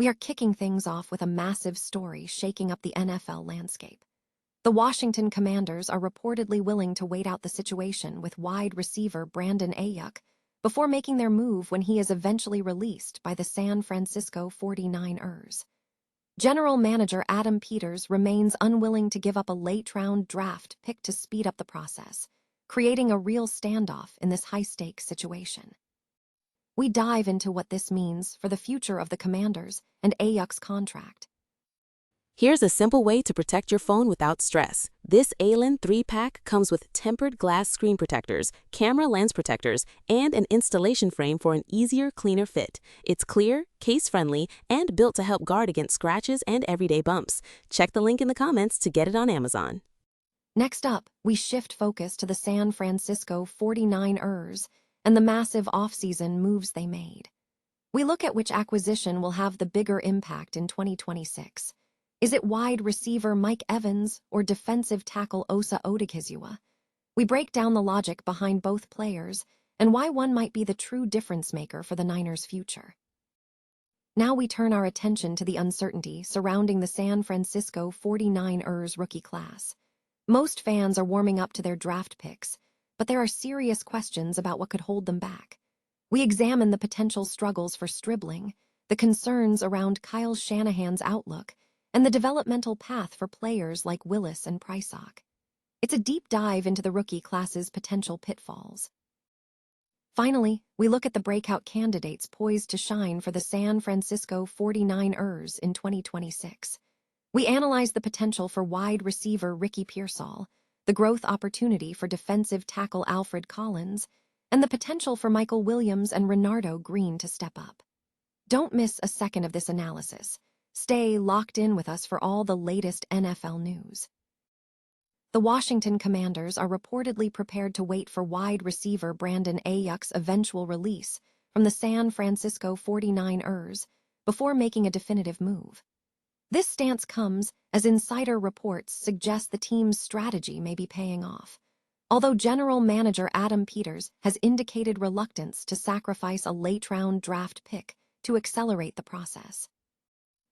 We are kicking things off with a massive story shaking up the NFL landscape. The Washington Commanders are reportedly willing to wait out the situation with wide receiver Brandon Aiyuk before making their move when he is eventually released by the San Francisco 49ers. General Manager Adam Peters remains unwilling to give up a late-round draft pick to speed up the process, creating a real standoff in this high-stakes situation. We dive into what this means for the future of the Commanders and Aiyuk's contract. Here's a simple way to protect your phone without stress. This Allen 3-pack comes with tempered glass screen protectors, camera lens protectors, and an installation frame for an easier, cleaner fit. It's clear, case-friendly, and built to help guard against scratches and everyday bumps. Check the link in the comments to get it on Amazon. Next up, we shift focus to the San Francisco 49ers and the massive offseason moves they made. We look at which acquisition will have the bigger impact in 2026. Is it wide receiver Mike Evans or defensive tackle Osa Odighizuwa? We break down the logic behind both players and why one might be the true difference maker for the Niners' future. Now we turn our attention to the uncertainty surrounding the San Francisco 49ers rookie class. Most fans are warming up to their draft picks, but there are serious questions about what could hold them back. We examine the potential struggles for Stribling, the concerns around Kyle Shanahan's outlook, and the developmental path for players like Willis and Prysock. It's a deep dive into the rookie class's potential pitfalls. Finally, we look at the breakout candidates poised to shine for the San Francisco 49ers in 2026. We analyze the potential for wide receiver Ricky Pearsall, the growth opportunity for defensive tackle Alfred Collins, and the potential for Mykel Williams and Renardo Green to step up. Don't miss a second of this analysis. Stay locked in with us for all the latest NFL news. The Washington Commanders are reportedly prepared to wait for wide receiver Brandon Aiyuk's eventual release from the San Francisco 49ers before making a definitive move. This stance comes as insider reports suggest the team's strategy may be paying off, although General Manager Adam Peters has indicated reluctance to sacrifice a late-round draft pick to accelerate the process.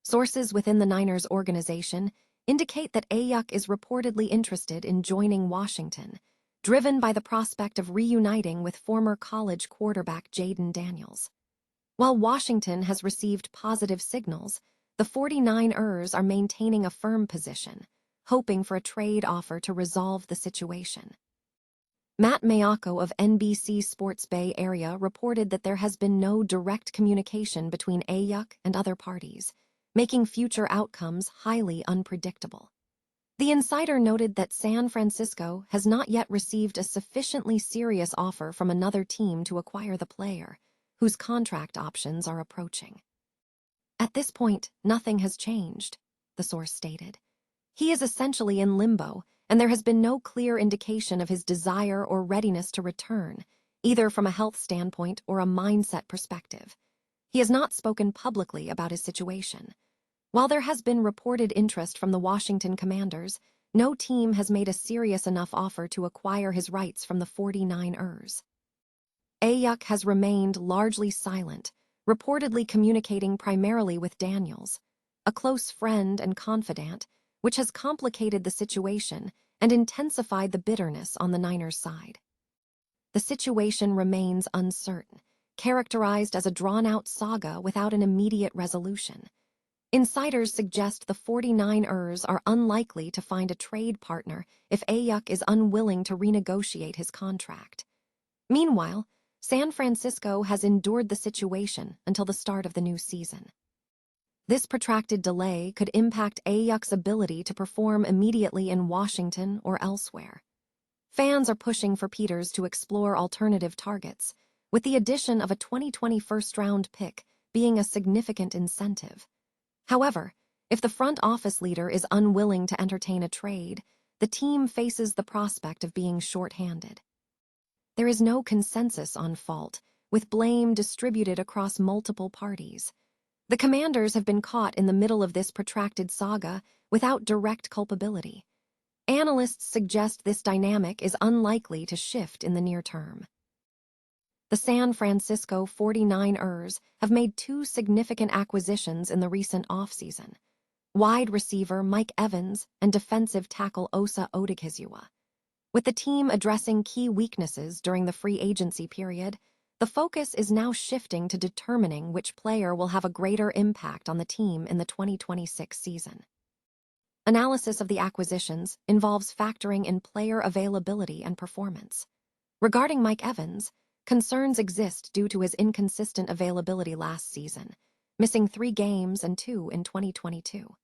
Sources within the Niners organization indicate that Aiyuk is reportedly interested in joining Washington, driven by the prospect of reuniting with former college quarterback Jayden Daniels. While Washington has received positive signals, the 49ers are maintaining a firm position, hoping for a trade offer to resolve the situation. Matt Mayako of NBC Sports Bay Area reported that there has been no direct communication between Aiyuk and other parties, making future outcomes highly unpredictable. The insider noted that San Francisco has not yet received a sufficiently serious offer from another team to acquire the player, whose contract options are approaching. At this point, nothing has changed, the source stated. He is essentially in limbo, and there has been no clear indication of his desire or readiness to return, either from a health standpoint or a mindset perspective. He has not spoken publicly about his situation. While there has been reported interest from the Washington Commanders, no team has made a serious enough offer to acquire his rights from the 49ers. Aiyuk has remained largely silent, reportedly communicating primarily with Daniels, a close friend and confidant, which has complicated the situation and intensified the bitterness on the Niners' side. The situation remains uncertain, characterized as a drawn-out saga without an immediate resolution. Insiders suggest the 49ers are unlikely to find a trade partner if Aiyuk is unwilling to renegotiate his contract. Meanwhile, San Francisco has endured the situation until the start of the new season. This protracted delay could impact Aiyuk's ability to perform immediately in Washington or elsewhere. Fans are pushing for Peters to explore alternative targets, with the addition of a 2020 first-round pick being a significant incentive. However, if the front office leader is unwilling to entertain a trade, the team faces the prospect of being short-handed. There is no consensus on fault, with blame distributed across multiple parties. The Commanders have been caught in the middle of this protracted saga without direct culpability. Analysts suggest this dynamic is unlikely to shift in the near term. The San Francisco 49ers have made two significant acquisitions in the recent offseason: wide receiver Mike Evans and defensive tackle Odighizuwa. With the team addressing key weaknesses during the free agency period, the focus is now shifting to determining which player will have a greater impact on the team in the 2026 season. Analysis of the acquisitions involves factoring in player availability and performance. Regarding Mike Evans, concerns exist due to his inconsistent availability last season, missing 3 games and 2 in 2022.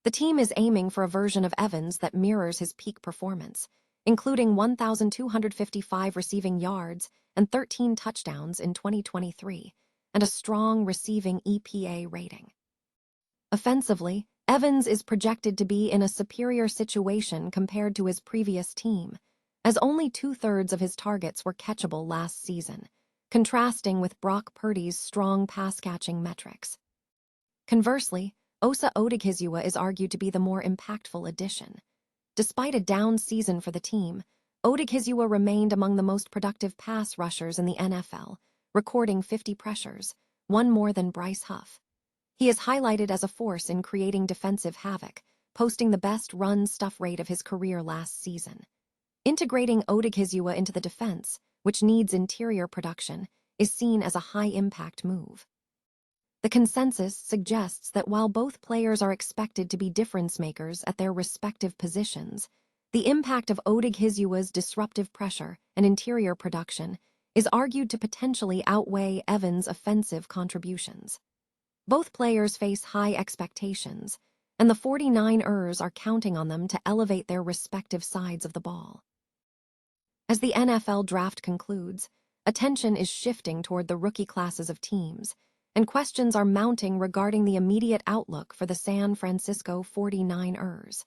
The team is aiming for a version of Evans that mirrors his peak performance, including 1,255 receiving yards and 13 touchdowns in 2023, and a strong receiving EPA rating. Offensively, Evans is projected to be in a superior situation compared to his previous team, as only 2/3 of his targets were catchable last season, contrasting with Brock Purdy's strong pass-catching metrics. Conversely, Odighizuwa is argued to be the more impactful addition. Despite a down season for the team, Odighizuwa remained among the most productive pass rushers in the NFL, recording 50 pressures, one more than Bryce Huff. He is highlighted as a force in creating defensive havoc, posting the best run-stuff rate of his career last season. Integrating Odighizuwa into the defense, which needs interior production, is seen as a high-impact move. The consensus suggests that while both players are expected to be difference-makers at their respective positions, the impact of Odighizuwa's disruptive pressure and interior production is argued to potentially outweigh Evans' offensive contributions. Both players face high expectations, and the 49ers are counting on them to elevate their respective sides of the ball. As the NFL draft concludes, attention is shifting toward the rookie classes of teams, and questions are mounting regarding the immediate outlook for the San Francisco 49ers.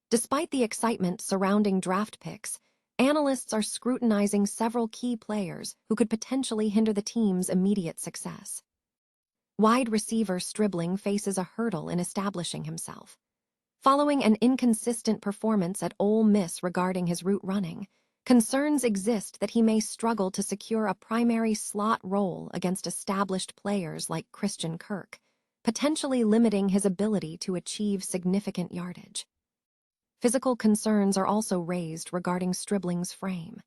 Despite the excitement surrounding draft picks, analysts are scrutinizing several key players who could potentially hinder the team's immediate success. Wide receiver Stribling faces a hurdle in establishing himself. Following an inconsistent performance at Ole Miss regarding his route running, concerns exist that he may struggle to secure a primary slot role against established players like Christian Kirk, potentially limiting his ability to achieve significant yardage. Physical concerns are also raised regarding Stribling's frame.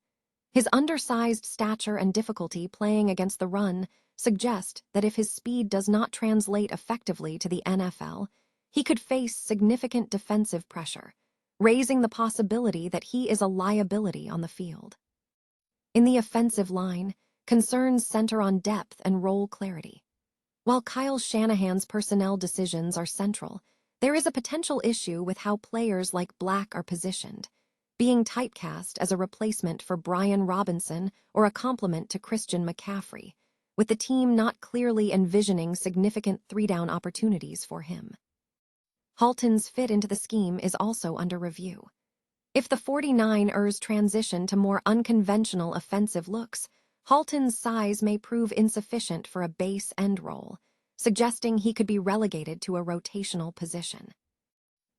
His undersized stature and difficulty playing against the run suggest that if his speed does not translate effectively to the NFL, he could face significant defensive pressure, raising the possibility that he is a liability on the field. In the offensive line, concerns center on depth and role clarity. While Kyle Shanahan's personnel decisions are central, there is a potential issue with how players like Black are positioned, being typecast as a replacement for Brian Robinson or a complement to Christian McCaffrey, with the team not clearly envisioning significant three-down opportunities for him. Halton's fit into the scheme is also under review. If the 49ers transition to more unconventional offensive looks, Halton's size may prove insufficient for a base end role, suggesting he could be relegated to a rotational position.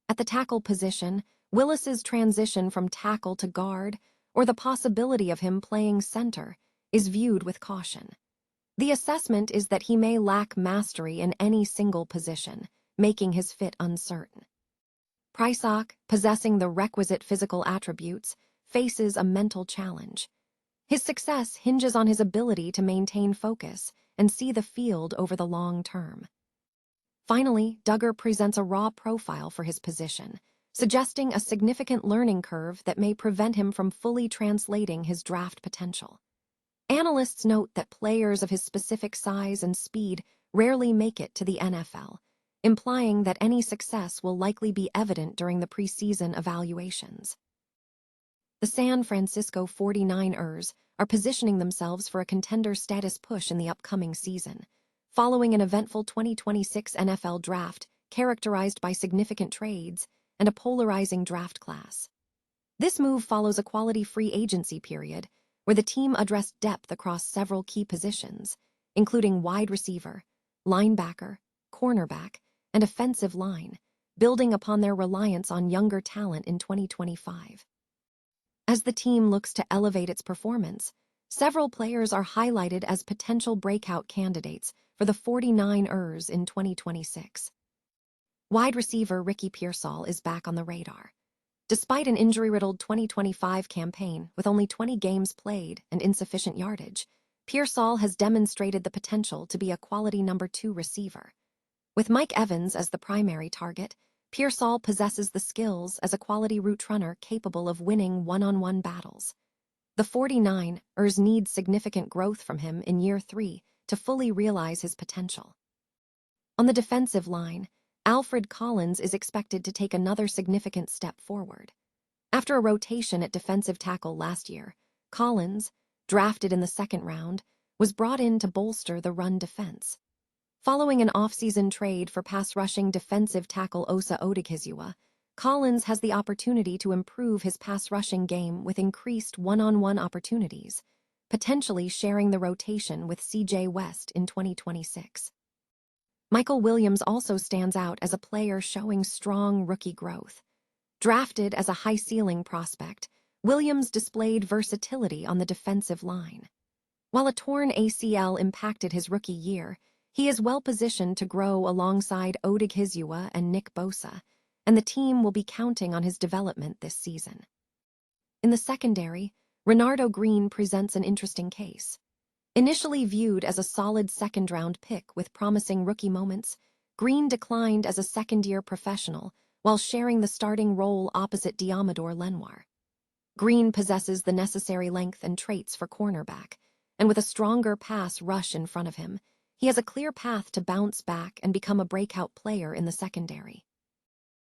At the tackle position, Willis's transition from tackle to guard, or the possibility of him playing center, is viewed with caution. The assessment is that he may lack mastery in any single position, making his fit uncertain. Prysock, possessing the requisite physical attributes, faces a mental challenge. His success hinges on his ability to maintain focus and see the field over the long term. Finally, Duggar presents a raw profile for his position, suggesting a significant learning curve that may prevent him from fully translating his draft potential. Analysts note that players of his specific size and speed rarely make it to the NFL, implying that any success will likely be evident during the preseason evaluations. The San Francisco 49ers are positioning themselves for a contender status push in the upcoming season, following an eventful 2026 NFL draft characterized by significant trades and a polarizing draft class. This move follows a quality free agency period where the team addressed depth across several key positions, including wide receiver, linebacker, cornerback, and offensive line, building upon their reliance on younger talent in 2025. As the team looks to elevate its performance, Several players are highlighted as potential breakout candidates for the 49ers in 2026. Wide receiver Ricky Pearsall is back on the radar. Despite an injury-riddled 2025 campaign with only 20 games played and insufficient yardage, Pearsall has demonstrated the potential to be a quality number 2 receiver. With Mike Evans as the primary target, Pearsall possesses the skills as a quality route runner capable of winning one-on-one battles. The 49ers need significant growth from him in year 3 to fully realize his potential. On the defensive line, Alfred Collins is expected to take another significant step forward. After a rotation at defensive tackle last year, Collins, drafted in the 2nd round, was brought in to bolster the run defense. Following an offseason trade for pass-rushing defensive tackle Odighizuwa, Collins has the opportunity to improve his pass-rushing game with increased one-on-one opportunities, potentially sharing the rotation with C.J. West in 2026. Mykel Williams also stands out as a player showing strong rookie growth. Drafted as a high-ceiling prospect, Williams displayed versatility on the defensive line. While a torn ACL impacted his rookie year, he is well-positioned to grow alongside Odighizuwa and Nick Bosa, and the team will be counting on his development this season. In the secondary, Renardo Green presents an interesting case. Initially viewed as a solid 2nd-round pick with promising rookie moments, Green declined as a second-year professional while sharing the starting role opposite Diamador Lenoir. Green possesses the necessary length and traits for cornerback, and with a stronger pass rush in front of him, he has a clear path to bounce back and become a breakout player in the secondary.